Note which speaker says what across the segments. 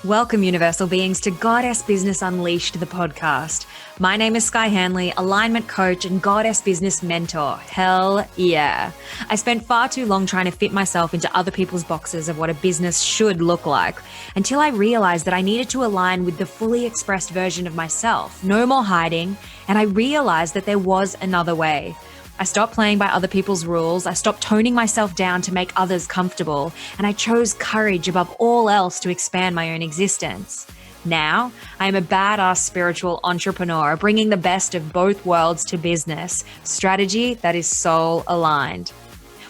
Speaker 1: Welcome, universal beings, to Goddess Business Unleashed, the podcast. My name is Sky Hanley, alignment coach and Goddess Business mentor. Hell yeah. I spent far too long trying to fit myself into other people's boxes of what a business should look like until I realized that I needed to align with the fully expressed version of myself. No more hiding. And I realized that there was another way. I stopped playing by other people's rules. I stopped toning myself down to make others comfortable. And I chose courage above all else to expand my own existence. Now, I am a badass spiritual entrepreneur, bringing the best of both worlds to business, strategy that is soul aligned.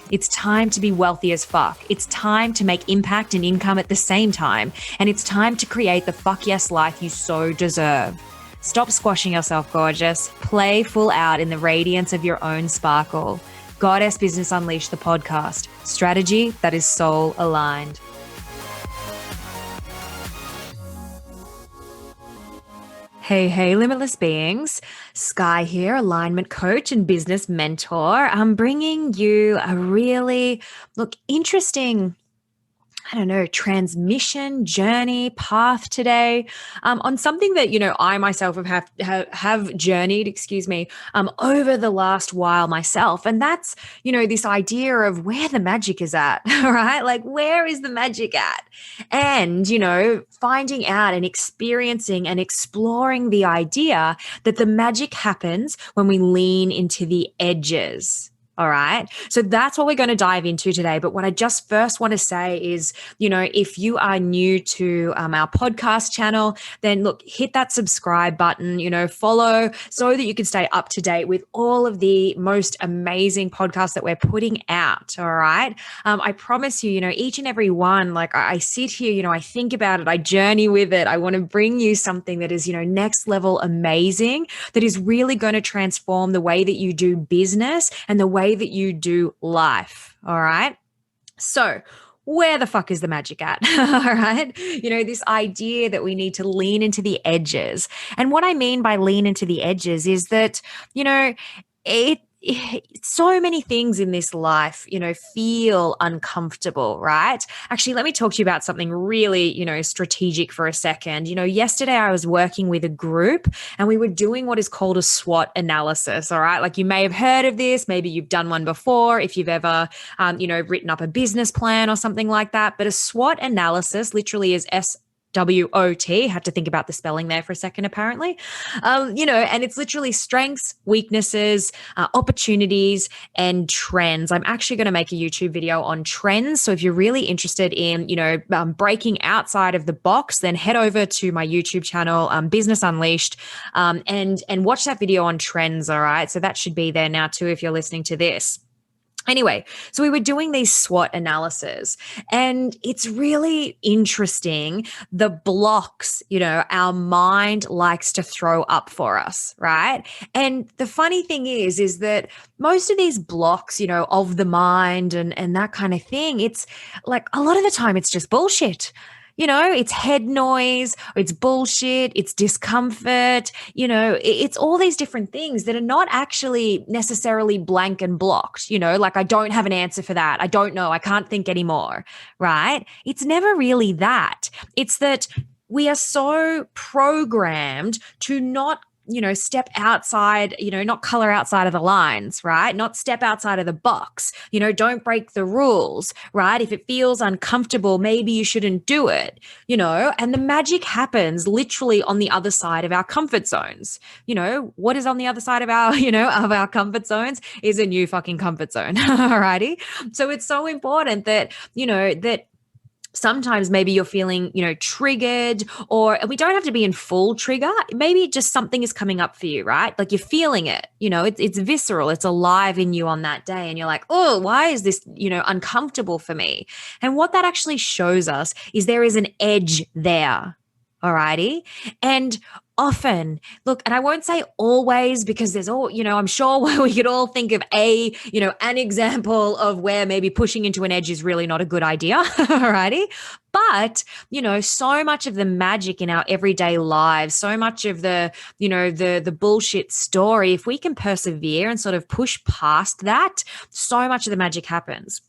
Speaker 1: It's time to be wealthy as fuck. It's time to make impact and income at the same time. And it's time to create the fuck yes life you so deserve. Stop squashing yourself, gorgeous. Play full out in the radiance of your own sparkle. Goddess Business Unleashed, the podcast. Strategy that is soul aligned. Hey, limitless beings. Sky here, alignment coach and business mentor. I'm bringing you a really, interesting transmission, journey, path today on something that, I myself have journeyed, over the last while myself. And that's, this idea of where the magic is at, right? Like, where is the magic at? And, finding out and experiencing and exploring the idea that the magic happens when we lean into the edges. All right. So that's what we're going to dive into today. But what I just first want to say is, if you are new to our podcast channel, then look, hit that subscribe button, follow so that you can stay up to date with all of the most amazing podcasts that we're putting out. All right. I promise you, each and every one, like I sit here, I think about it, I journey with it. I want to bring you something that is, next level amazing, that is really going to transform the way that you do business and the way that you do life. All right. So where the fuck is the magic at? All right. This idea that we need to lean into the edges. And what I mean by lean into the edges is that, so many things in this life, feel uncomfortable, right? Actually, let me talk to you about something really, strategic for a second. Yesterday I was working with a group and we were doing what is called a SWOT analysis. All right. Like, you may have heard of this. Maybe you've done one before if you've ever, written up a business plan or something like that. But a SWOT analysis literally is SWOT, had to think about the spelling there for a second, apparently. And it's literally strengths, weaknesses, opportunities, and trends. I'm actually going to make a YouTube video on trends. So if you're really interested in, breaking outside of the box, then head over to my YouTube channel, Business Unleashed, and watch that video on trends. All right. So that should be there now too, if you're listening to this. Anyway, so we were doing these SWOT analysis, and it's really interesting the blocks, our mind likes to throw up for us, right? And the funny thing is that most of these blocks, of the mind and that kind of thing, it's like a lot of the time it's just bullshit. It's head noise, it's bullshit, it's discomfort, it's all these different things that are not actually necessarily blank and blocked, like I don't have an answer for that. I don't know. I can't think anymore, right? It's never really that. It's that we are so programmed to not step outside, not color outside of the lines, right? Not step outside of the box, don't break the rules, right? If it feels uncomfortable, maybe you shouldn't do it, and the magic happens literally on the other side of our comfort zones. What is on the other side of our, of our comfort zones is a new fucking comfort zone. Alrighty. So it's so important that, that sometimes maybe you're feeling, triggered, or we don't have to be in full trigger. Maybe just something is coming up for you, right? Like you're feeling it, it's visceral, it's alive in you on that day. And you're like, oh, why is this, uncomfortable for me? And what that actually shows us is there is an edge there. Alrighty. And often, look, and I won't say always, because there's all, I'm sure we could all think of an example of where maybe pushing into an edge is really not a good idea. Alrighty. But, so much of the magic in our everyday lives, so much of the, the bullshit story, if we can persevere and sort of push past that, so much of the magic happens.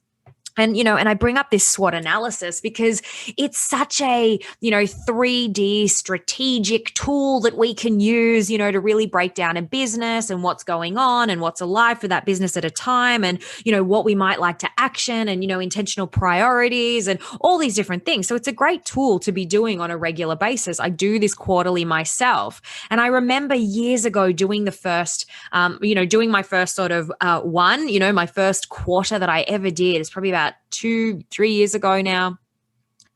Speaker 1: And I bring up this SWOT analysis because it's such a 3D strategic tool that we can use to really break down a business and what's going on and what's alive for that business at a time, and what we might like to action, and intentional priorities and all these different things. So it's a great tool to be doing on a regular basis. I do this quarterly myself, and I remember years ago doing the first doing my first sort of my first quarter that I ever did is probably about 2-3 years ago now.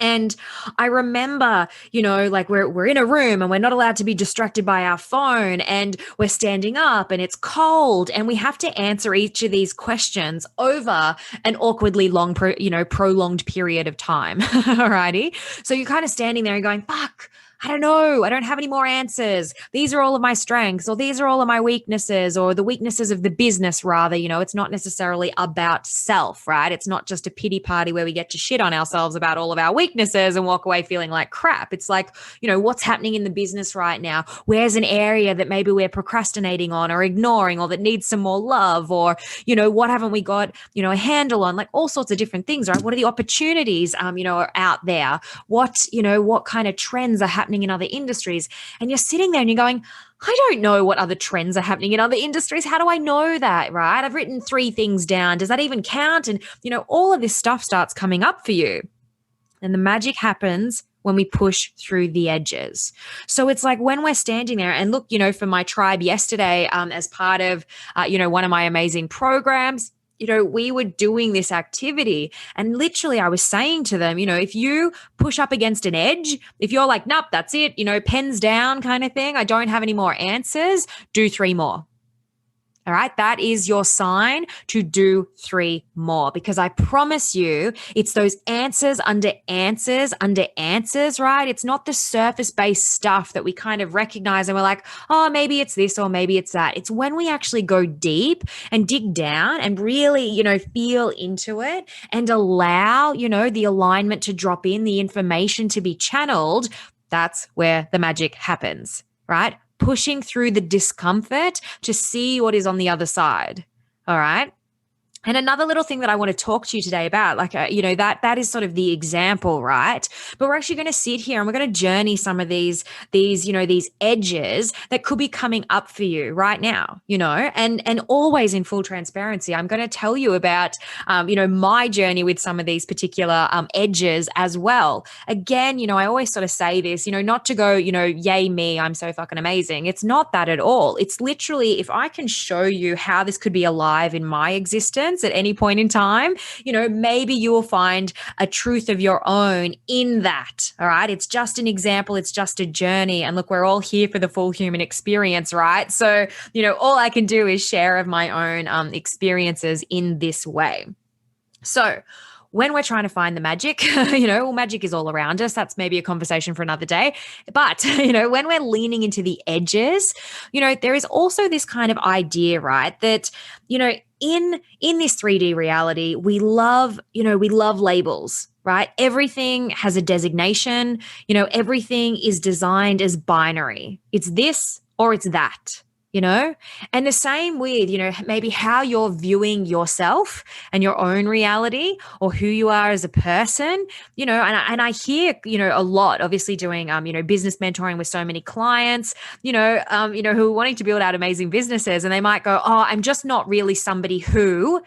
Speaker 1: And I remember, like we're in a room and we're not allowed to be distracted by our phone, and we're standing up and it's cold, and we have to answer each of these questions over an awkwardly long, prolonged period of time. Alrighty. So you're kind of standing there and going, fuck, I don't know. I don't have any more answers. These are all of my strengths, or these are all of my weaknesses, or the weaknesses of the business, rather. It's not necessarily about self, right? It's not just a pity party where we get to shit on ourselves about all of our weaknesses and walk away feeling like crap. It's like, what's happening in the business right now? Where's an area that maybe we're procrastinating on or ignoring, or that needs some more love, or, what haven't we got, a handle on? Like all sorts of different things, right? What are the opportunities, are out there? What kind of trends are happening in other industries? And you're sitting there and you're going, I don't know what other trends are happening in other industries. How do I know that, right? I've written 3 things down. Does that even count? And, all of this stuff starts coming up for you. And the magic happens when we push through the edges. So it's like when we're standing there, and look, for my tribe yesterday, as part of, one of my amazing programs, we were doing this activity, and literally I was saying to them, if you push up against an edge, if you're like, nope, that's it, pens down kind of thing, I don't have any more answers, do 3 more. All right. That is your sign to do 3 more, because I promise you it's those answers under answers under answers, right? It's not the surface based stuff that we kind of recognize and we're like, oh, maybe it's this or maybe it's that. It's when we actually go deep and dig down and really, feel into it and allow, the alignment to drop in, the information to be channeled. That's where the magic happens, right? Pushing through the discomfort to see what is on the other side. All right. And another little thing that I want to talk to you today about, like, that is sort of the example, right? But we're actually going to sit here and we're going to journey some of these edges that could be coming up for you right now, and always in full transparency. I'm going to tell you about, my journey with some of these particular edges as well. Again, I always sort of say this, not to go, yay me, I'm so fucking amazing. It's not that at all. It's literally, if I can show you how this could be alive in my existence at any point in time, maybe you will find a truth of your own in that. All right. It's just an example. It's just a journey. And look, we're all here for the full human experience, right? So, all I can do is share of my own experiences in this way. So, when we're trying to find the magic, magic is all around us. That's maybe a conversation for another day. But, when we're leaning into the edges, there is also this kind of idea, right, that, in this 3D reality, we love labels, right? Everything has a designation, everything is designed as binary. It's this or it's that. And the same with, maybe how you're viewing yourself and your own reality, or who you are as a person, and I hear, a lot, obviously doing, business mentoring with so many clients, who are wanting to build out amazing businesses, and they might go, oh, I'm just not really somebody who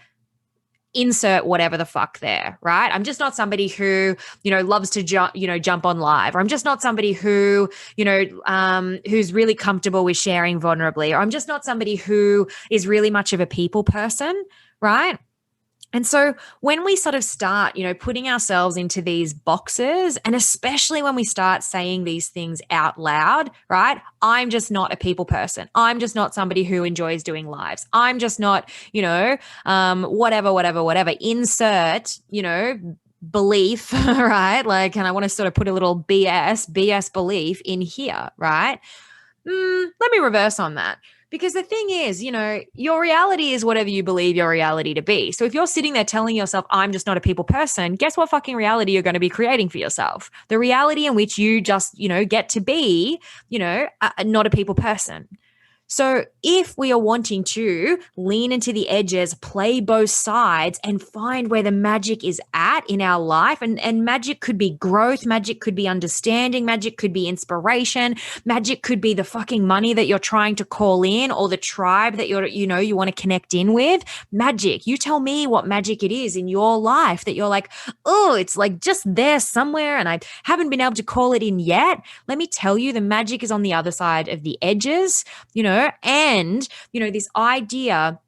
Speaker 1: insert whatever the fuck there, right? I'm just not somebody who, loves to jump on live, or I'm just not somebody who, who's really comfortable with sharing vulnerably, or I'm just not somebody who is really much of a people person, right? And so when we sort of start, putting ourselves into these boxes, and especially when we start saying these things out loud, right? I'm just not a people person. I'm just not somebody who enjoys doing lives. I'm just not, whatever, insert, belief, right? Like, and I want to sort of put a little BS belief in here, right? Let me reverse on that. Because the thing is, your reality is whatever you believe your reality to be. So if you're sitting there telling yourself, I'm just not a people person, guess what fucking reality you're going to be creating for yourself? The reality in which you just, get to be, not a people person. So, if we are wanting to lean into the edges, play both sides, and find where the magic is at in our life, and magic could be growth, magic could be understanding, magic could be inspiration, magic could be the fucking money that you're trying to call in or the tribe that you want to connect in with. Magic. You tell me what magic it is in your life that you're like, oh, it's like just there somewhere and I haven't been able to call it in yet. Let me tell you, the magic is on the other side of the edges, and, this idea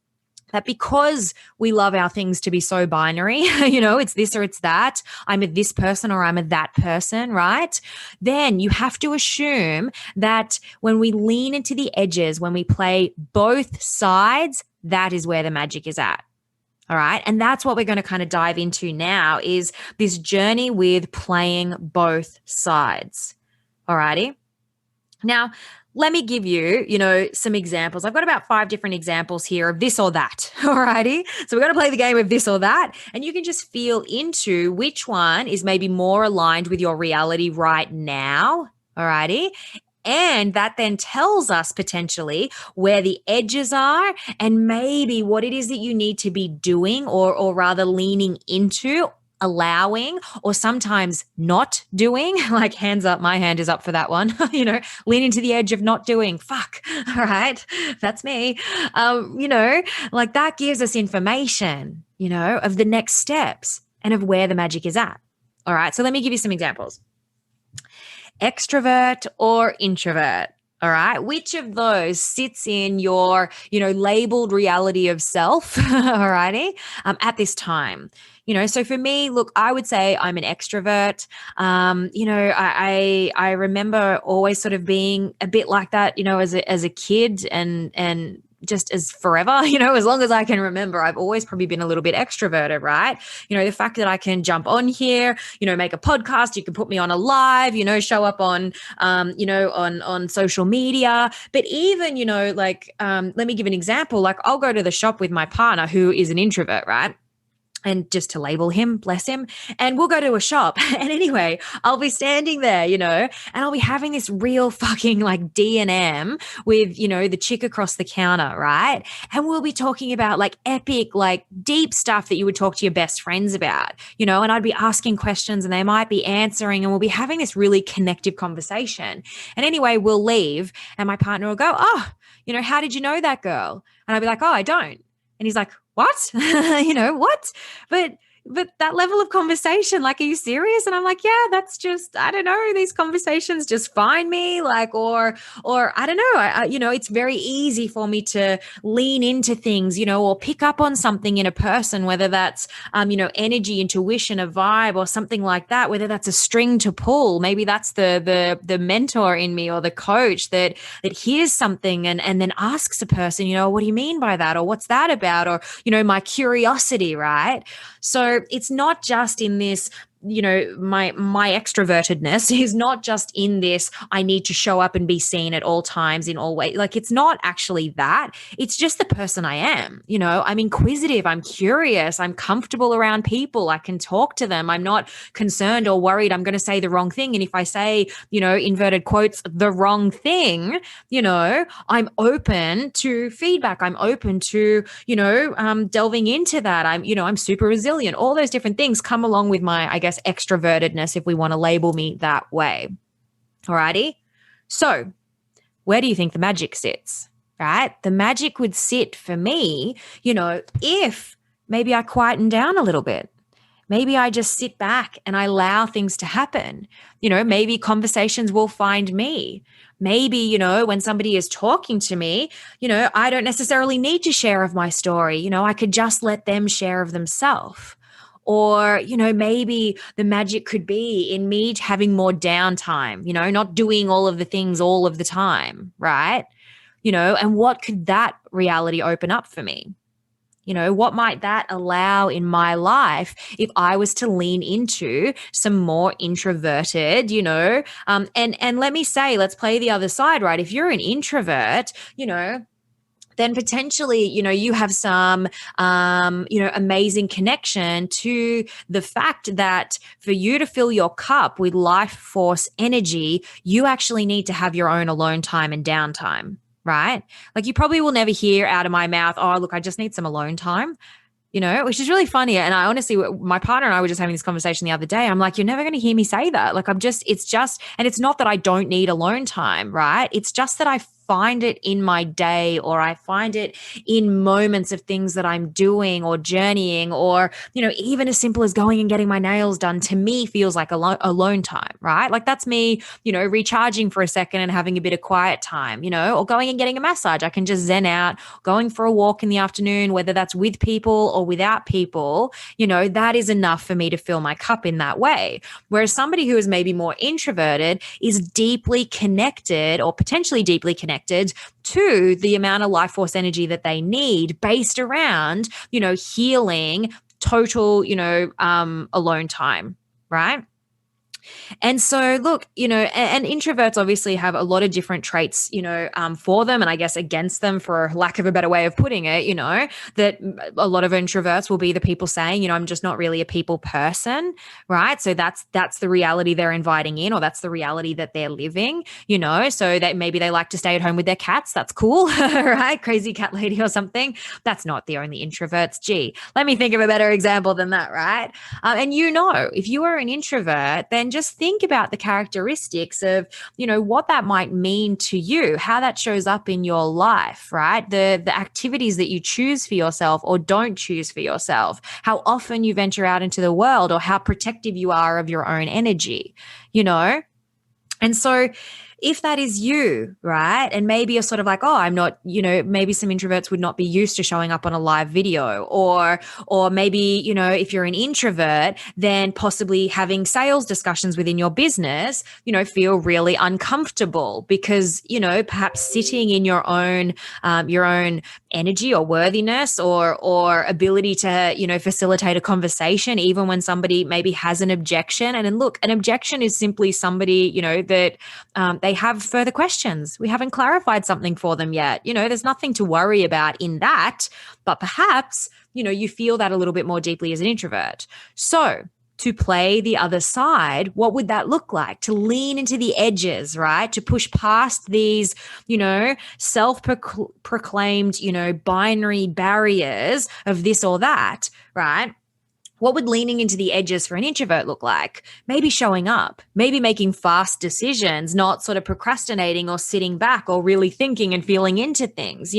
Speaker 1: that because we love our things to be so binary, it's this or it's that, I'm a this person or I'm a that person, right? Then you have to assume that when we lean into the edges, when we play both sides, that is where the magic is at. All right. And that's what we're going to kind of dive into now, is this journey with playing both sides. All righty. Now, let me give you, some examples. I've got about 5 different examples here of this or that. All righty. So we're going to play the game of this or that. And you can just feel into which one is maybe more aligned with your reality right now. All righty. And that then tells us potentially where the edges are and maybe what it is that you need to be doing or rather leaning into, allowing, or sometimes not doing. Like, hands up, my hand is up for that one. Leaning to the edge of not doing. Fuck. All right. That's me. Like that gives us information, of the next steps and of where the magic is at. All right. So let me give you some examples. Extrovert or introvert? All right. Which of those sits in your, labeled reality of self? All righty. At this time, so for me, look, I would say I'm an extrovert. I remember always sort of being a bit like that, as a kid and just as forever, as long as I can remember, I've always probably been a little bit extroverted, right? The fact that I can jump on here, make a podcast, you can put me on a live, show up on, on social media. But even, let me give an example. Like, I'll go to the shop with my partner who is an introvert, right? And just to label him, bless him, and we'll go to a shop. And anyway, I'll be standing there, and I'll be having this real fucking like D&M with, the chick across the counter, right? And we'll be talking about like epic, like deep stuff that you would talk to your best friends about, and I'd be asking questions and they might be answering and we'll be having this really connective conversation. And anyway, we'll leave and my partner will go, oh, how did you know that girl? And I'll be like, oh, I don't. And he's like, what? What? But that level of conversation, like, are you serious? And I'm like, yeah, that's just, I don't know. These conversations just find me, like, or I don't know. It's very easy for me to lean into things, or pick up on something in a person, whether that's, energy, intuition, a vibe, or something like that. Whether that's a string to pull, maybe that's the mentor in me or the coach that hears something and then asks a person, what do you mean by that, or what's that about, or my curiosity, right? So it's not just in this, my extrovertedness is not just in this, I need to show up and be seen at all times in all ways. Like, it's not actually that. It's just the person I am. I'm inquisitive. I'm curious. I'm comfortable around people. I can talk to them. I'm not concerned or worried I'm going to say the wrong thing. And if I say, inverted quotes, the wrong thing, I'm open to feedback. I'm open to, delving into that. I'm super resilient. All those different things come along with my, I guess, extrovertedness, if we want to label me that way. Alrighty. So where do you think the magic sits? Right? The magic would sit for me, if maybe I quieten down a little bit. Maybe I just sit back and I allow things to happen. Maybe conversations will find me. Maybe, when somebody is talking to me, I don't necessarily need to share of my story. I could just let them share of themselves. Or, maybe the magic could be in me having more downtime, not doing all of the things all of the time, right? And what could that reality open up for me? What might that allow in my life if I was to lean into some more introverted, and let me say, let's play the other side, right? If you're an introvert, then potentially, you have some, amazing connection to the fact that for you to fill your cup with life force energy, you actually need to have your own alone time and downtime. right? Like you probably will never hear out of my mouth, oh, look, I just need some alone time, which is really funny. And I honestly, my partner and I were just having this conversation the other day. I'm like, you're never going to hear me say that. Like, and it's not that I don't need alone time, right? It's just that I find it in my day, or I find it in moments of things that I'm doing or journeying, or, even as simple as going and getting my nails done, to me feels like alone time, right? Like that's me, recharging for a second and having a bit of quiet time, or going and getting a massage. I can just zen out, going for a walk in the afternoon, whether that's with people or without people, that is enough for me to fill my cup in that way. Whereas somebody who is maybe more introverted is deeply connected, or potentially deeply connected to the amount of life force energy that they need, based around, healing, total, alone time, right? And so, look, and introverts obviously have a lot of different traits, for them, and I guess against them, for lack of a better way of putting it, that a lot of introverts will be the people saying, I'm just not really a people person, right? So that's the reality they're inviting in, or that's the reality that they're living, so that maybe they like to stay at home with their cats. That's cool, right? Crazy cat lady or something. That's not the only introverts. Gee, let me think of a better example than that, right? And if you are an introvert, then just think about the characteristics of, what that might mean to you, how that shows up in your life, right? The activities that you choose for yourself or don't choose for yourself, how often you venture out into the world, or how protective you are of your own energy, And so if that is you, right? And maybe you're sort of like, oh, I'm not, maybe some introverts would not be used to showing up on a live video, or maybe, if you're an introvert, then possibly having sales discussions within your business, feel really uncomfortable because, perhaps sitting in your own energy or worthiness or ability to, facilitate a conversation, even when somebody maybe has an objection. And then look, an objection is simply somebody, that they have further questions. We haven't clarified something for them yet. There's nothing to worry about in that, but perhaps, you feel that a little bit more deeply as an introvert. So to play the other side, what would that look like? To lean into the edges, right? To push past these, self-proclaimed, binary barriers of this or that, right? What would leaning into the edges for an introvert look like? Maybe showing up, maybe making fast decisions, not sort of procrastinating or sitting back or really thinking and feeling into things,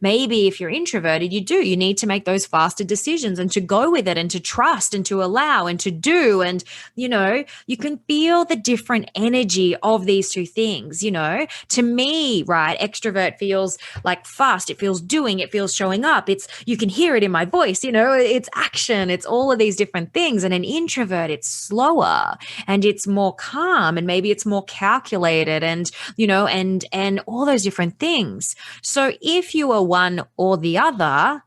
Speaker 1: Maybe if you're introverted, you need to make those faster decisions and to go with it and to trust and to allow and to do. And, you can feel the different energy of these two things, To me, right, extrovert feels like fast. It feels doing, it feels showing up. You can hear it in my voice, it's action, it's all of these different things. And an introvert, it's slower and it's more calm, and maybe it's more calculated, and and all those different things. So if you are one or the other,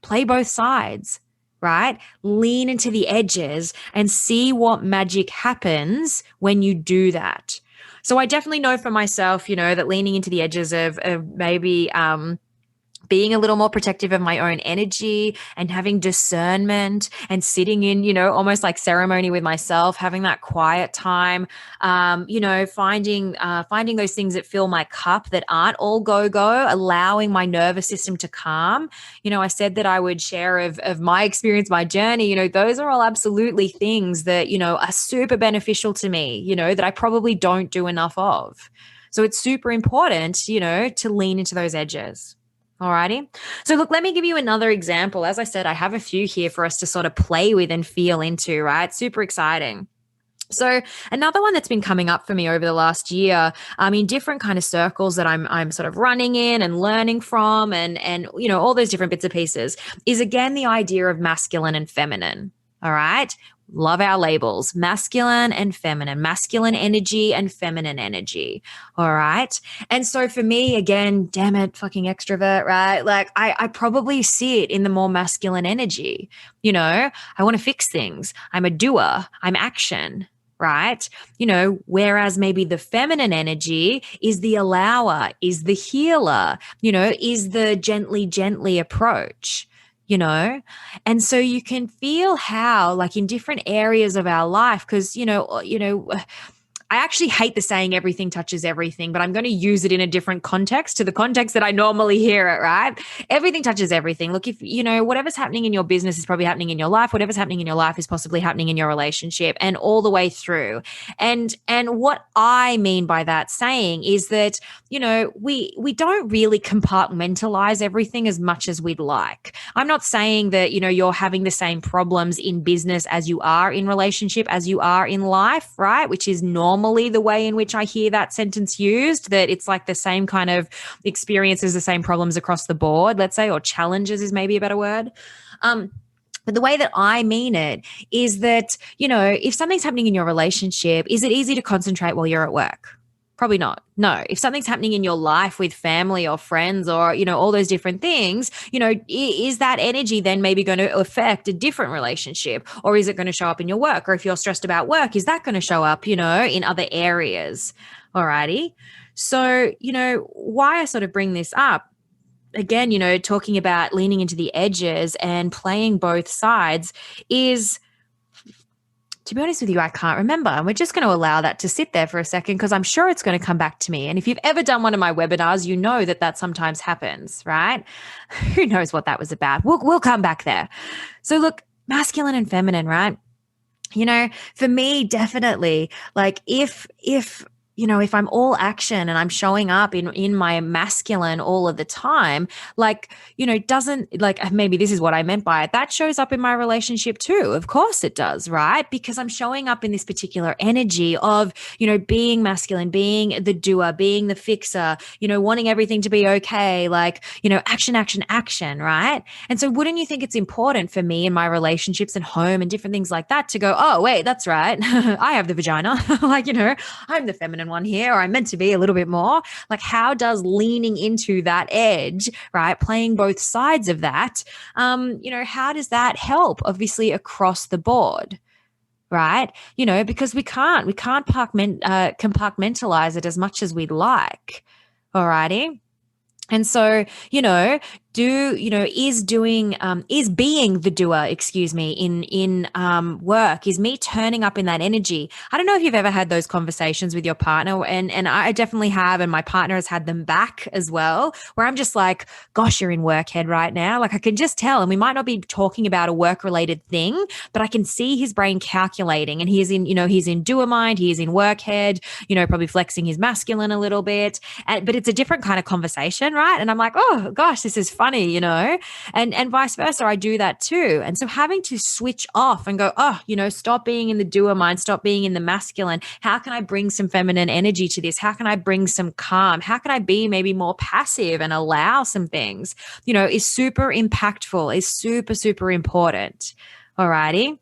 Speaker 1: play both sides, right? Lean into the edges and see what magic happens when you do that. So I definitely know for myself, that leaning into the edges of maybe being a little more protective of my own energy and having discernment and sitting in, almost like ceremony with myself, having that quiet time, finding those things that fill my cup that aren't all go, allowing my nervous system to calm. I said that I would share of my experience, my journey, those are all absolutely things that, are super beneficial to me, that I probably don't do enough of. So it's super important, to lean into those edges. Alrighty. So look, let me give you another example. As I said, I have a few here for us to sort of play with and feel into, right? Super exciting. So another one that's been coming up for me over the last year, in different kind of circles that I'm sort of running in and learning from, and all those different bits and pieces, is again the idea of masculine and feminine. All right. Love our labels, masculine and feminine, masculine energy and feminine energy. All right. And so for me, again, damn it, fucking extrovert, right? Like I probably sit in the more masculine energy. I want to fix things. I'm a doer. I'm action. Right. Whereas maybe the feminine energy is the allower, is the healer, is the gently approach. And so you can feel how, like in different areas of our life, because, I actually hate the saying everything touches everything, but I'm going to use it in a different context to the context that I normally hear it, right? Everything touches everything. Look, if you know, whatever's happening in your business is probably happening in your life, whatever's happening in your life is possibly happening in your relationship, and all the way through. And what I mean by that saying is that, you know, we don't really compartmentalize everything as much as we'd like. I'm not saying that, you know, you're having the same problems in business as you are in relationship, as you are in life, right? Which is normally the way in which I hear that sentence used, that it's like the same kind of experiences, the same problems across the board, let's say, or challenges is maybe a better word. But the way that I mean it is that, you know, if something's happening in your relationship, is it easy to concentrate while you're at work? Probably not. No. If something's happening in your life with family or friends or, you know, all those different things, you know, is that energy then maybe going to affect a different relationship, or is it going to show up in your work? Or if you're stressed about work, is that going to show up, you know, in other areas? Alrighty. So, you know, why I sort of bring this up again, you know, talking about leaning into the edges and playing both sides is, to be honest with you, I can't remember. And we're just going to allow that to sit there for a second because I'm sure it's going to come back to me. And if you've ever done one of my webinars, you know that that sometimes happens, right? Who knows what that was about? We'll come back there. So look, masculine and feminine, right? You know, for me, definitely, like if you know, if I'm all action and I'm showing up in my masculine all of the time, like, you know, doesn't, like, maybe this is what I meant by it, that shows up in my relationship too. Of course it does, right? Because I'm showing up in this particular energy of, you know, being masculine, being the doer, being the fixer, you know, wanting everything to be okay, like, you know, action, action, action, right? And so wouldn't you think it's important for me in my relationships and home and different things like that to go, oh, wait, that's right. I have the vagina. Like, you know, I'm the feminine one here, or I'm meant to be a little bit more. Like, how does leaning into that edge, right, playing both sides of that, you know, how does that help? Obviously, across the board, right? You know, because we can't compartmentalize it as much as we'd like. Alrighty. And so, you know, is being the doer, in work, is me turning up in that energy. I don't know if you've ever had those conversations with your partner, and I definitely have, and my partner has had them back as well, where I'm just like, gosh, you're in work head right now. Like, I can just tell, and we might not be talking about a work related thing, but I can see his brain calculating, and he's in doer mind, he is in work head, you know, probably flexing his masculine a little bit, but it's a different kind of conversation, right? And I'm like, oh gosh, this is funny, you know, and vice versa. I do that too. And so having to switch off and go, oh, you know, stop being in the doer mind, stop being in the masculine. How can I bring some feminine energy to this? How can I bring some calm? How can I be maybe more passive and allow some things, you know, is super impactful, is super, super important. Alrighty.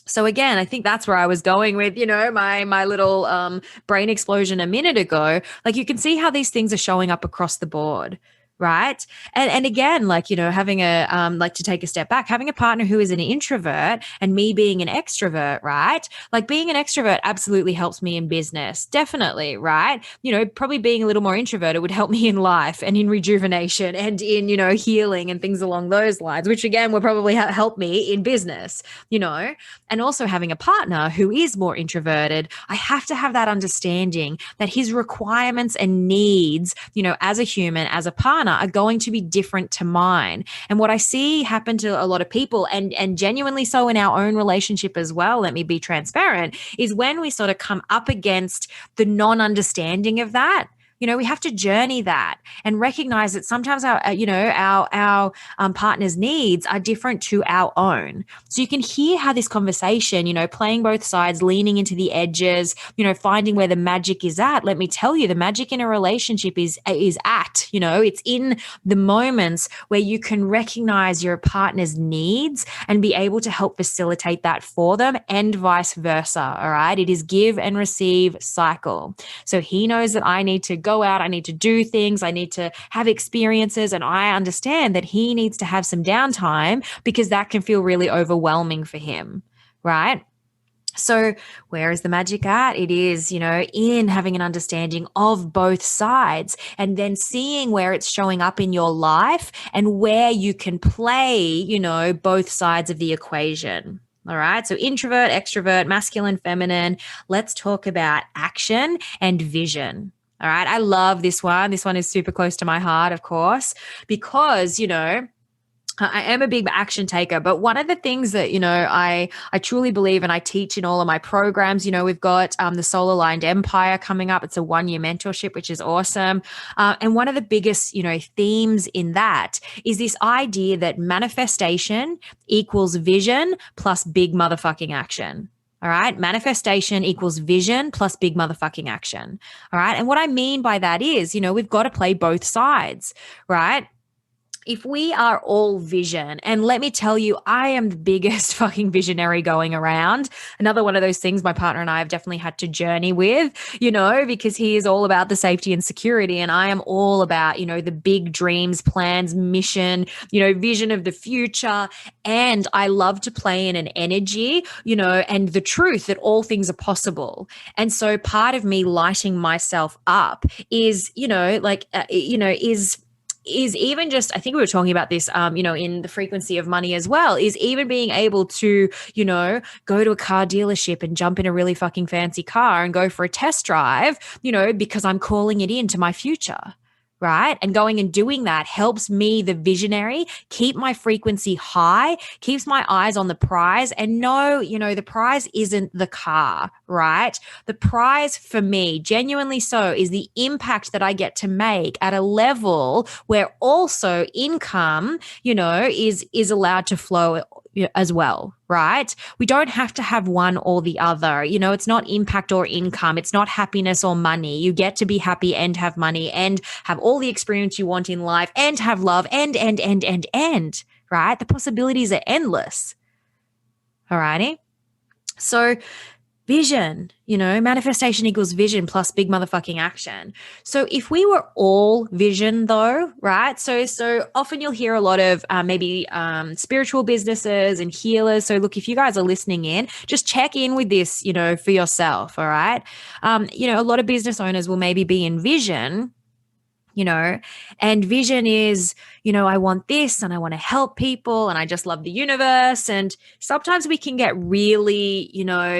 Speaker 1: So again, I think that's where I was going with, you know, my little brain explosion a minute ago. Like, you can see how these things are showing up across the board. Right. And again, like, you know, having like, to take a step back, having a partner who is an introvert and me being an extrovert, right? Like, being an extrovert absolutely helps me in business. Definitely. Right. You know, probably being a little more introverted would help me in life and in rejuvenation and in, you know, healing and things along those lines, which again will probably help me in business, you know. And also having a partner who is more introverted, I have to have that understanding that his requirements and needs, you know, as a human, as a partner, are going to be different to mine. And what I see happen to a lot of people, and genuinely so in our own relationship as well, let me be transparent, is when we sort of come up against the non-understanding of that, you know, we have to journey that and recognize that sometimes our partner's needs are different to our own. So you can hear how this conversation, you know, playing both sides, leaning into the edges, you know, finding where the magic is at. Let me tell you, the magic in a relationship is at, you know, it's in the moments where you can recognize your partner's needs and be able to help facilitate that for them, and vice versa. All right. It is give and receive cycle. So he knows that I need to go out, I need to do things, I need to have experiences, and I understand that he needs to have some downtime because that can feel really overwhelming for him, right? So where is the magic at? It is, you know, in having an understanding of both sides and then seeing where it's showing up in your life and where you can play, you know, both sides of the equation. All right. So introvert, extrovert, masculine, feminine. Let's talk about action and vision. All right. I love this one. This one is super close to my heart, of course, because, I am a big action taker, but one of the things that I truly believe, and I teach in all of my programs. We've got the Soul Aligned Empire coming up. It's a 1-year mentorship, which is awesome. And one of the biggest themes in that is this idea that manifestation equals vision plus big motherfucking action. All right. Manifestation equals vision plus big motherfucking action. All right. And what I mean by that is, we've got to play both sides, right? If we are all vision, and let me tell you, I am the biggest fucking visionary going around. Another one of those things my partner and I have definitely had to journey with, because he is all about the safety and security. And I am all about, the big dreams, plans, mission, vision of the future. And I love to play in an energy, and the truth that all things are possible. And so part of me lighting myself up is, is even just, I think we were talking about this, in the frequency of money as well, is even being able to, go to a car dealership and jump in a really fucking fancy car and go for a test drive, because I'm calling it into my future. Right. And going and doing that helps me, the visionary, keep my frequency high, keeps my eyes on the prize. And no, the prize isn't the car, right? The prize for me, genuinely so, is the impact that I get to make at a level where also income, is allowed to flow as well, right? We don't have to have one or the other. It's not impact or income. It's not happiness or money. You get to be happy and have money and have all the experience you want in life and have love and, right? The possibilities are endless. All righty. So vision, manifestation equals vision plus big motherfucking action. So if we were all vision though, right? So often you'll hear a lot of maybe spiritual businesses and healers. So look, if you guys are listening in, just check in with this, for yourself. All right. A lot of business owners will maybe be in vision, and vision is, I want this and I want to help people and I just love the universe. And sometimes we can get really,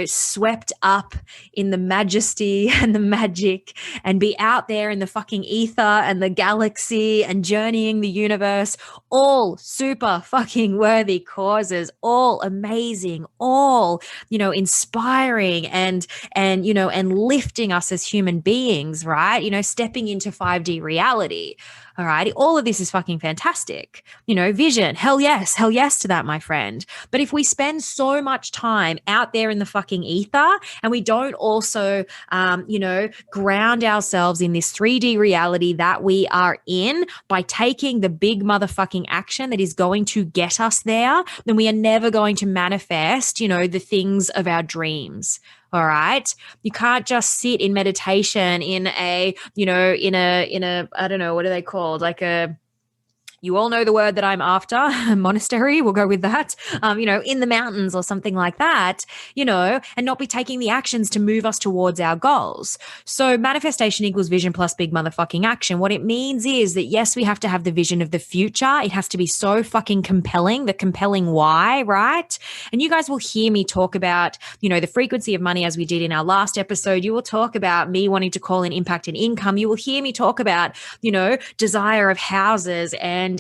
Speaker 1: swept up in the majesty and the magic and be out there in the fucking ether and the galaxy and journeying the universe, all super fucking worthy causes, all amazing, all, inspiring and lifting us as human beings, right? Stepping into 5D reality. All right. All of this is fucking fantastic. Vision. Hell yes to that, my friend. But if we spend so much time out there in the fucking ether and we don't also, ground ourselves in this 3D reality that we are in by taking the big motherfucking action that is going to get us there, then we are never going to manifest, the things of our dreams. All right. You can't just sit in meditation in a, I don't know, what are they called? You all know the word that I'm after, monastery, we'll go with that, in the mountains or something like that, and not be taking the actions to move us towards our goals. So manifestation equals vision plus big motherfucking action. What it means is that, yes, we have to have the vision of the future. It has to be so fucking compelling, the compelling why, right? And you guys will hear me talk about, the frequency of money as we did in our last episode. You will talk about me wanting to call in impact and income. You will hear me talk about, desire of houses and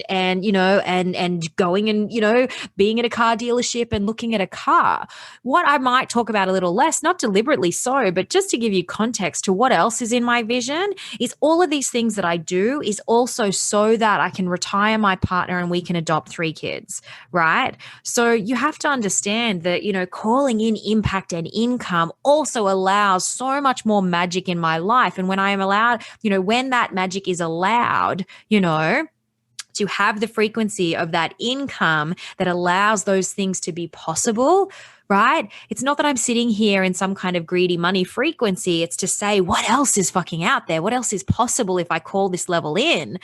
Speaker 1: going and, being at a car dealership and looking at a car. What I might talk about a little less, not deliberately so, but just to give you context to what else is in my vision, is all of these things that I do is also so that I can retire my partner and we can adopt 3 kids, right? So you have to understand that, calling in impact and income also allows so much more magic in my life. And when I am allowed, when that magic is allowed, to have the frequency of that income that allows those things to be possible, right? It's not that I'm sitting here in some kind of greedy money frequency. It's to say, what else is fucking out there? What else is possible if I call this level in?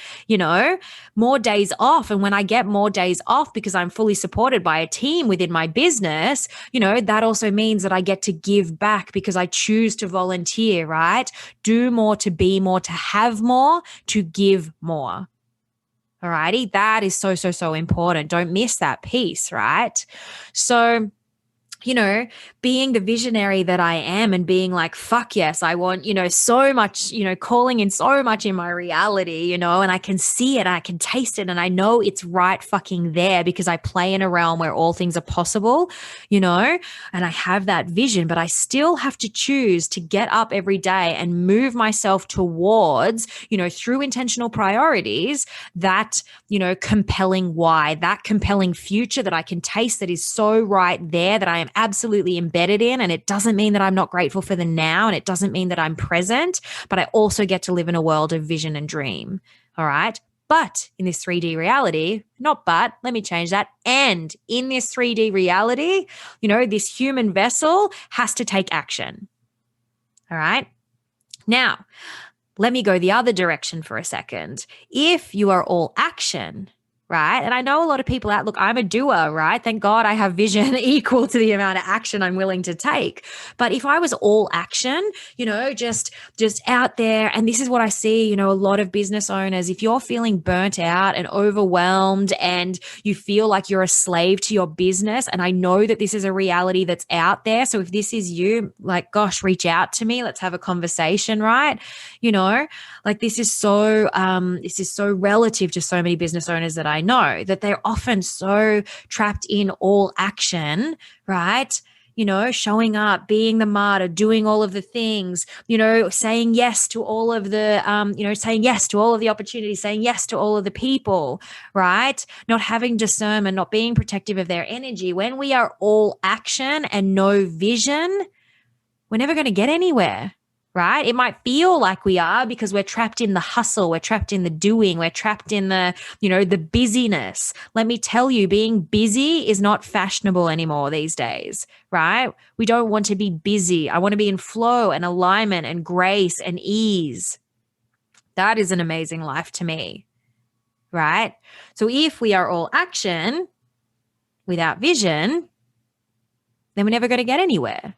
Speaker 1: More days off. And when I get more days off because I'm fully supported by a team within my business, that also means that I get to give back because I choose to volunteer, right? Do more, to be more, to have more, to give more. All righty. That is so, so, so important. Don't miss that piece, right? So you know, being the visionary that I am and being like, fuck yes, I want, so much, calling in so much in my reality, and I can see it, I can taste it, and I know it's right fucking there because I play in a realm where all things are possible, and I have that vision, but I still have to choose to get up every day and move myself towards, through intentional priorities, that, compelling why, that compelling future that I can taste that is so right there that I am absolutely embedded in. And it doesn't mean that I'm not grateful for the now, and it doesn't mean that I'm present, but I also get to live in a world of vision and dream. All right. But in this 3D reality, not but, let me change that. And in this 3D reality, this human vessel has to take action. All right. Now, let me go the other direction for a second. If you are all action, right? And I know a lot of people out, look, I'm a doer, right? Thank God I have vision equal to the amount of action I'm willing to take. But if I was all action, just out there, and this is what I see, a lot of business owners, if you're feeling burnt out and overwhelmed and you feel like you're a slave to your business, and I know that this is a reality that's out there. So if this is you, like, gosh, reach out to me. Let's have a conversation, right? Like this is so relative to so many business owners that I know, that they're often so trapped in all action, right? Showing up, being the martyr, doing all of the things, saying yes to all of the, saying yes to all of the opportunities, saying yes to all of the people, right? Not having discernment, not being protective of their energy. When we are all action and no vision, we're never going to get anywhere. Right? It might feel like we are because we're trapped in the hustle, we're trapped in the doing, we're trapped in the, the busyness. Let me tell you, being busy is not fashionable anymore these days, right? We don't want to be busy. I want to be in flow and alignment and grace and ease. That is an amazing life to me, right? So if we are all action without vision, then we're never going to get anywhere.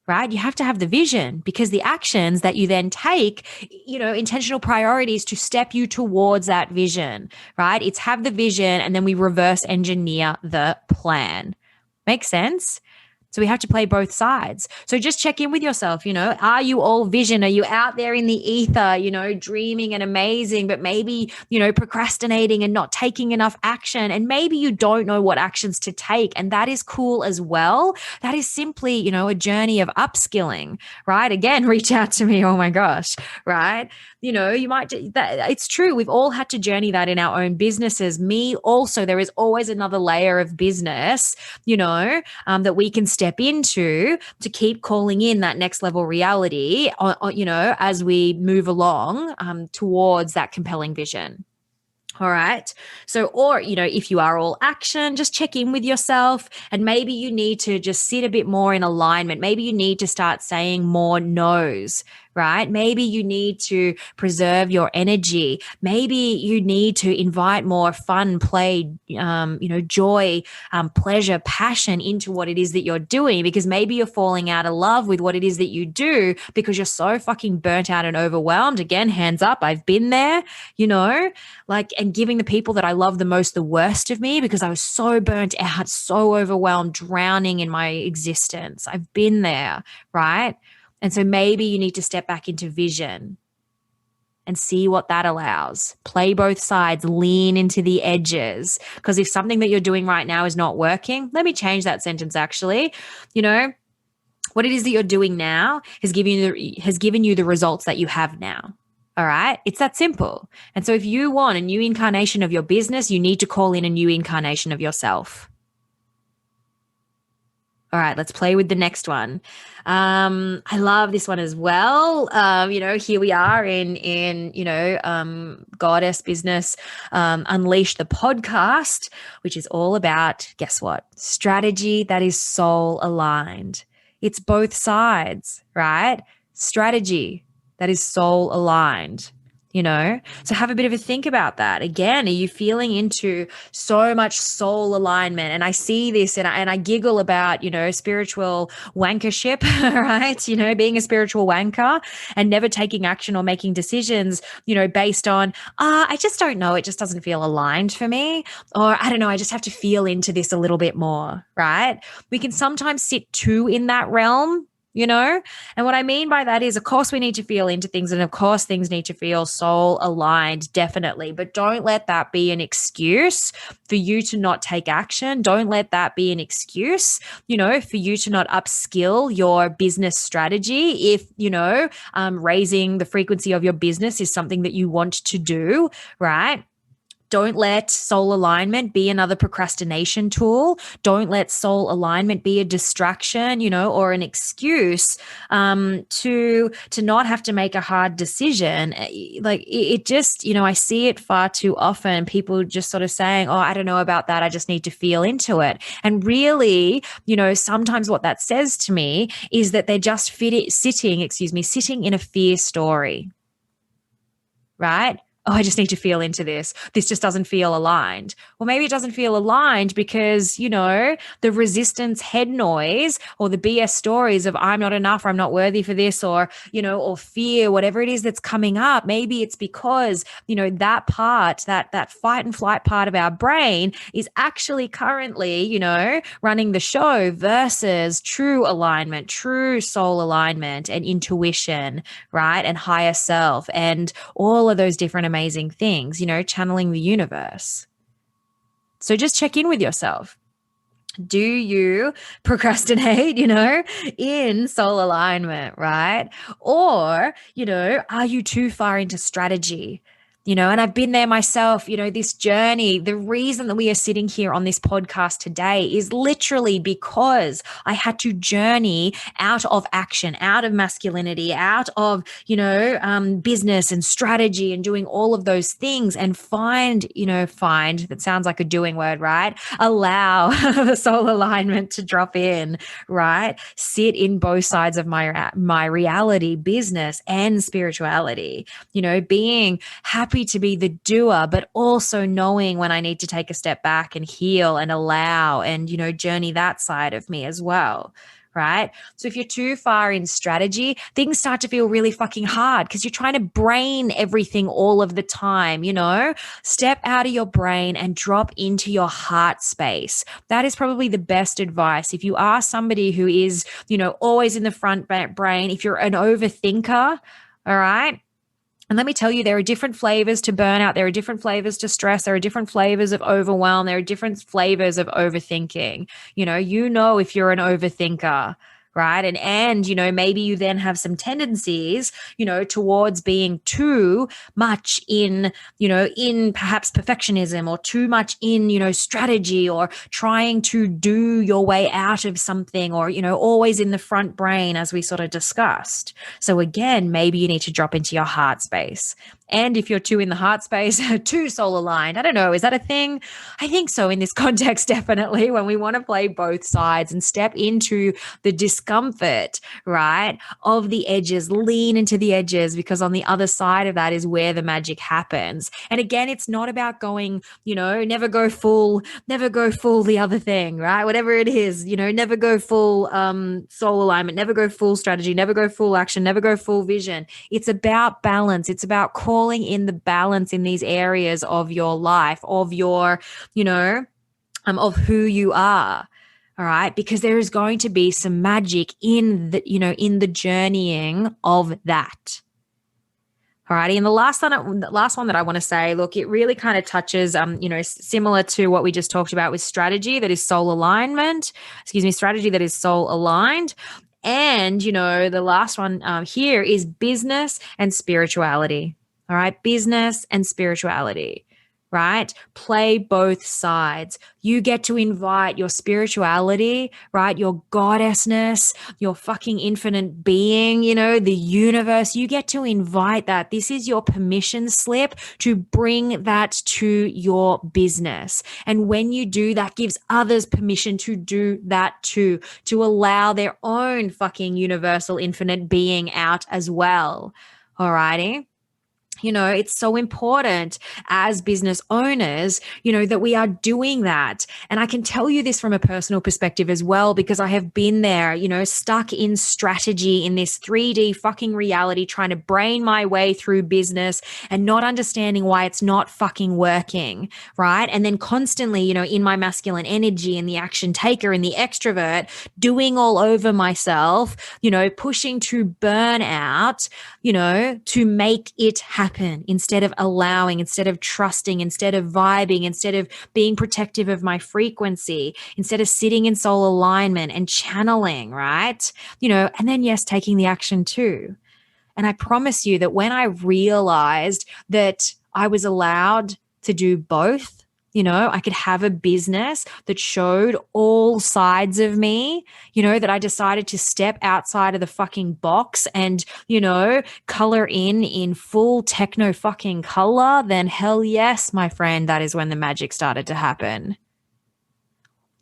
Speaker 1: Right? You have to have the vision, because the actions that you then take, intentional priorities to step you towards that vision, right? It's have the vision and then we reverse engineer the plan. Makes sense? So we have to play both sides. So just check in with yourself, are you all vision? Are you out there in the ether, dreaming and amazing, but maybe, procrastinating and not taking enough action? And maybe you don't know what actions to take. And that is cool as well. That is simply, a journey of upskilling, right? Again, reach out to me. Oh my gosh, right? You might, it's true. We've all had to journey that in our own businesses. Me also, there is always another layer of business, that we can step into to keep calling in that next level reality, as we move along towards that compelling vision. All right. So, or, if you are all action, just check in with yourself, and maybe you need to just sit a bit more in alignment. Maybe you need to start saying more no's, right? Maybe you need to preserve your energy. Maybe you need to invite more fun, play, joy, pleasure, passion into what it is that you're doing, because maybe you're falling out of love with what it is that you do because you're so fucking burnt out and overwhelmed. Again, hands up. I've been there, and giving the people that I love the most the worst of me because I was so burnt out, so overwhelmed, drowning in my existence. I've been there, right? And so maybe you need to step back into vision and see what that allows. Play both sides, lean into the edges. Because if something that you're doing right now is not working, let me change that sentence actually. What it is that you're doing now has given you the results that you have now. All right. It's that simple. And so if you want a new incarnation of your business, you need to call in a new incarnation of yourself. All right, let's play with the next one. I love this one as well. Here we are in Goddess Business Unleash the podcast, which is all about, guess what? Strategy that is soul aligned. It's both sides, right? Strategy that is soul aligned. So have a bit of a think about that. Again, are you feeling into so much soul alignment? And I see this and I giggle about, spiritual wankership, right? Being a spiritual wanker and never taking action or making decisions, based on, I just don't know. It just doesn't feel aligned for me. Or I don't know, I just have to feel into this a little bit more, right? We can sometimes sit too in that realm, and what I mean by that is, of course, we need to feel into things. And of course, things need to feel soul aligned, definitely. But don't let that be an excuse for you to not take action. Don't let that be an excuse, for you to not upskill your business strategy. If, raising the frequency of your business is something that you want to do, right? Don't let soul alignment be another procrastination tool. Don't let soul alignment be a distraction, or an excuse to not have to make a hard decision. Like it just, I see it far too often. People just sort of saying, "Oh, I don't know about that. I just need to feel into it." And really, sometimes what that says to me is that they're just sitting in a fear story, right? Oh, I just need to feel into this. This just doesn't feel aligned. Well, maybe it doesn't feel aligned because, the resistance head noise or the BS stories of I'm not enough, or I'm not worthy for this, or, or fear, whatever it is that's coming up. Maybe it's because, that part, that fight and flight part of our brain is actually currently, running the show versus true alignment, true soul alignment and intuition, right? And higher self and all of those different amazing things, channeling the universe. So just check in with yourself. Do you procrastinate, in soul alignment, right? Or, are you too far into strategy? And I've been there myself, this journey. The reason that we are sitting here on this podcast today is literally because I had to journey out of action, out of masculinity, out of, business and strategy and doing all of those things and find, that sounds like a doing word, right? Allow the soul alignment to drop in, right? Sit in both sides of my reality, business and spirituality, being happy to be the doer, but also knowing when I need to take a step back and heal and allow and, journey that side of me as well. Right. So if you're too far in strategy, things start to feel really fucking hard because you're trying to brain everything all of the time, Step out of your brain and drop into your heart space. That is probably the best advice. If you are somebody who is, always in the front brain, if you're an overthinker, all right. And let me tell you, there are different flavors to burnout. There are different flavors to stress. There are different flavors of overwhelm. There are different flavors of overthinking. If you're an overthinker, right? And maybe you then have some tendencies, towards being too much in perhaps perfectionism or too much in, strategy or trying to do your way out of something or, always in the front brain as we sort of discussed. So again, maybe you need to drop into your heart space. And if you're too in the heart space, too soul aligned, I don't know, is that a thing? I think so in this context, definitely, when we want to play both sides and step into the discomfort, right, of the edges, lean into the edges, because on the other side of that is where the magic happens. And again, it's not about going, never go full the other thing, right? Whatever it is, never go full soul alignment, never go full strategy, never go full action, never go full vision. It's about balance. It's about calling in the balance in these areas of your life, of your, of who you are. All right. Because there is going to be some magic in the journeying of that. All righty. And the last one that I want to say, look, it really kind of touches, similar to what we just talked about with strategy that is soul alignment, strategy that is soul aligned. And, the last one here is business and spirituality. All right. Business and spirituality, right? Play both sides. You get to invite your spirituality, right? Your goddessness, your fucking infinite being, the universe. You get to invite that. This is your permission slip to bring that to your business. And when you do, that gives others permission to do that too, to allow their own fucking universal infinite being out as well. All righty. It's so important as business owners, that we are doing that. And I can tell you this from a personal perspective as well, because I have been there, stuck in strategy in this 3D fucking reality, trying to brain my way through business and not understanding why it's not fucking working, right? And then constantly, in my masculine energy and the action taker and the extrovert, doing all over myself, pushing to burn out, to make it happen instead of allowing, instead of trusting, instead of vibing, instead of being protective of my frequency, instead of sitting in soul alignment and channeling, right? And then yes, taking the action too. And I promise you that when I realized that I was allowed to do both, I could have a business that showed all sides of me, that I decided to step outside of the fucking box and, color in full techno fucking color, then hell yes, my friend, that is when the magic started to happen.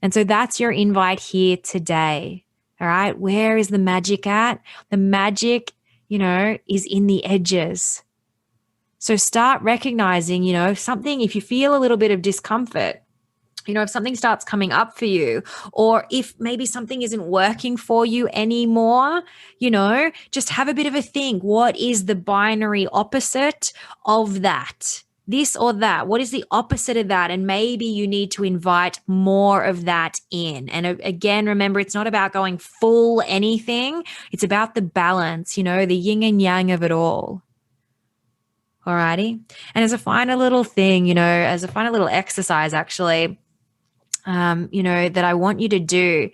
Speaker 1: And so that's your invite here today. All right. Where is the magic at? The magic, is in the edges. So start recognizing, if you feel a little bit of discomfort, if something starts coming up for you, or if maybe something isn't working for you anymore, just have a bit of a think. What is the binary opposite of that? This or that? What is the opposite of that? And maybe you need to invite more of that in. And again, remember, it's not about going full anything. It's about the balance, the yin and yang of it all. Alrighty. And as a final little thing, as a final little exercise, actually, that I want you to do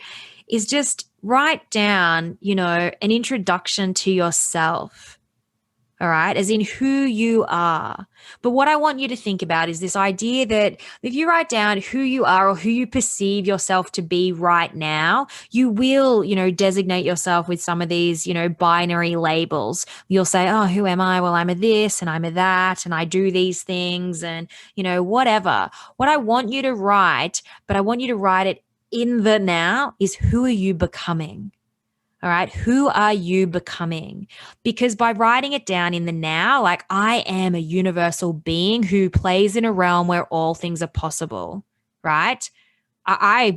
Speaker 1: is just write down, an introduction to yourself. All right. As in who you are. But what I want you to think about is this idea that if you write down who you are or who you perceive yourself to be right now, you will, designate yourself with some of these, binary labels. You'll say, oh, who am I? Well, I'm a this and I'm a that and I do these things and, whatever. What I want you to write, but I want you to write it in the now, is who are you becoming? All right. Who are you becoming? Because by writing it down in the now, like I am a universal being who plays in a realm where all things are possible. Right. I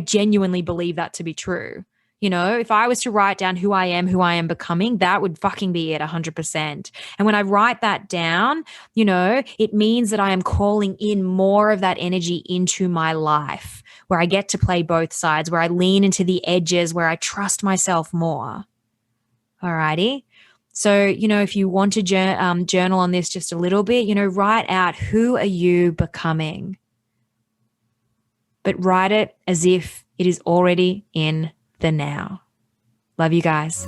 Speaker 1: genuinely believe that to be true. If I was to write down who I am becoming, that would fucking be it 100%. And when I write that down, it means that I am calling in more of that energy into my life, where I get to play both sides, where I lean into the edges, where I trust myself more. Alrighty. So, if you want to journal on this just a little bit, write out who are you becoming, but write it as if it is already in the now. Love you guys.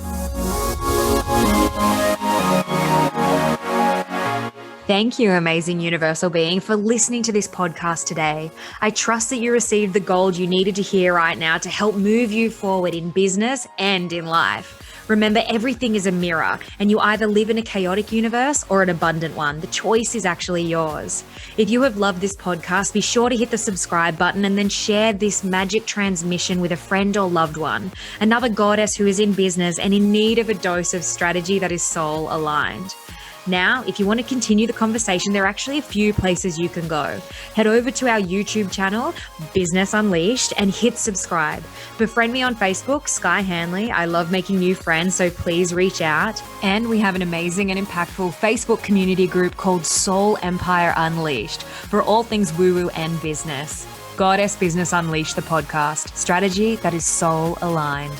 Speaker 1: Thank you, amazing universal being, for listening to this podcast today. I trust that you received the gold you needed to hear right now to help move you forward in business and in life. Remember, everything is a mirror, and you either live in a chaotic universe or an abundant one. The choice is actually yours. If you have loved this podcast, be sure to hit the subscribe button and then share this magic transmission with a friend or loved one, another goddess who is in business and in need of a dose of strategy that is soul aligned. Now, if you want to continue the conversation, there are actually a few places you can go. Head over to our YouTube channel, Business Unleashed, and hit subscribe. Befriend me on Facebook, Sky Hanley. I love making new friends, so please reach out. And we have an amazing and impactful Facebook community group called Soul Empire Unleashed for all things woo-woo and business. Goddess Business Unleashed, the podcast. Strategy that is soul aligned.